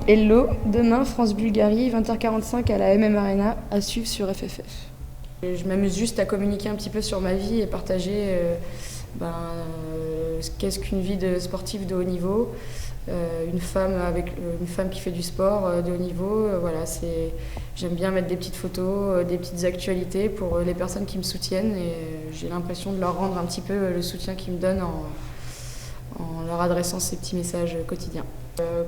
Hello, demain France-Bulgarie, 20h45 à la MM Arena, à suivre sur FFF. Je m'amuse juste à communiquer un petit peu sur ma vie et partager qu'est-ce qu'une vie de sportive de haut niveau, une femme qui fait du sport de haut niveau. J'aime bien mettre des petites photos, des petites actualités pour les personnes qui me soutiennent et j'ai l'impression de leur rendre un petit peu le soutien qu'ils me donnent en leur adressant ces petits messages quotidiens.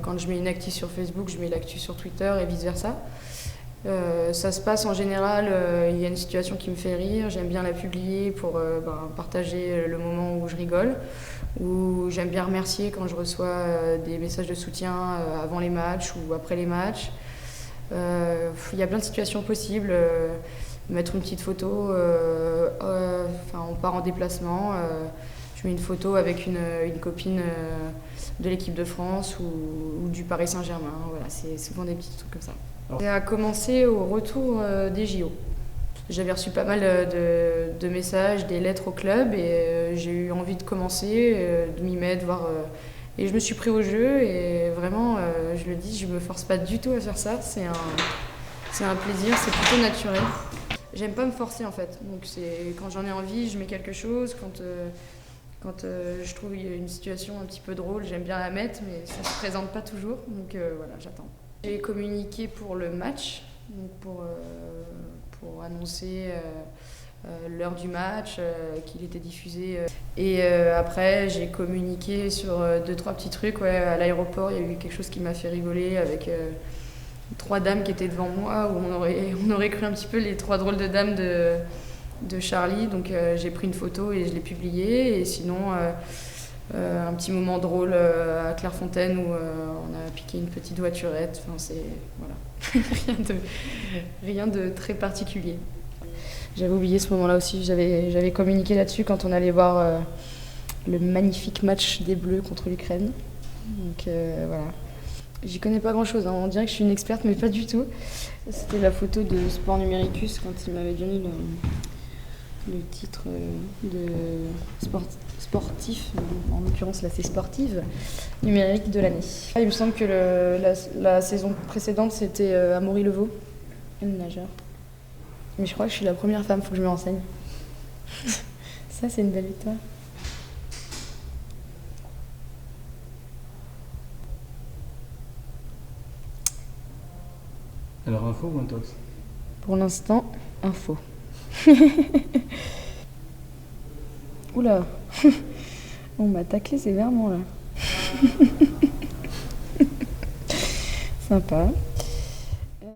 Quand je mets une actu sur Facebook, je mets l'actu sur Twitter et vice-versa. Ça se passe en général, il y a une situation qui me fait rire, j'aime bien la publier pour partager le moment où je rigole, ou j'aime bien remercier quand je reçois des messages de soutien avant les matchs ou après les matchs. Il y a plein de situations possibles, mettre une petite photo, on part en déplacement, je mets une photo avec une copine de l'équipe de France ou du Paris Saint-Germain, voilà, c'est souvent des petits trucs comme ça. Ça a commencé au retour des JO. J'avais reçu pas mal de messages, des lettres au club et j'ai eu envie de commencer, de m'y mettre, et je me suis pris au jeu et vraiment, je le dis, je me force pas du tout à faire ça. C'est un plaisir, c'est plutôt naturel. J'aime pas me forcer en fait, donc quand j'en ai envie, je mets quelque chose. Quand je trouve une situation un petit peu drôle, j'aime bien la mettre, mais ça se présente pas toujours, donc voilà, j'attends. J'ai communiqué pour le match, donc pour annoncer l'heure du match, qu'il était diffusé. Et après, j'ai communiqué sur 2-3 petits trucs. Ouais, à l'aéroport, il y a eu quelque chose qui m'a fait rigoler avec 3 dames qui étaient devant moi, où on aurait cru un petit peu les 3 drôles de dames de Charlie. Donc j'ai pris une photo et je l'ai publiée. Et sinon, un petit moment drôle à Clairefontaine où on a piqué une petite voiturette. Enfin, voilà. rien de très particulier. J'avais oublié ce moment-là aussi. J'avais communiqué là-dessus quand on allait voir le magnifique match des Bleus contre l'Ukraine. Donc voilà. J'y connais pas grand-chose, hein. On dirait que je suis une experte, mais pas du tout. C'était la photo de Sport Numéricus quand il m'avait donné le titre de sportif, en l'occurrence là c'est sportive, numérique de l'année. Il me semble que la saison précédente c'était Amaury Levaux, une nageur. Mais je crois que je suis la première femme, faut que je me renseigne. Ça c'est une belle victoire. Alors info ou intox? Pour l'instant, info. Oula, on m'a taclé sévèrement là. Sympa.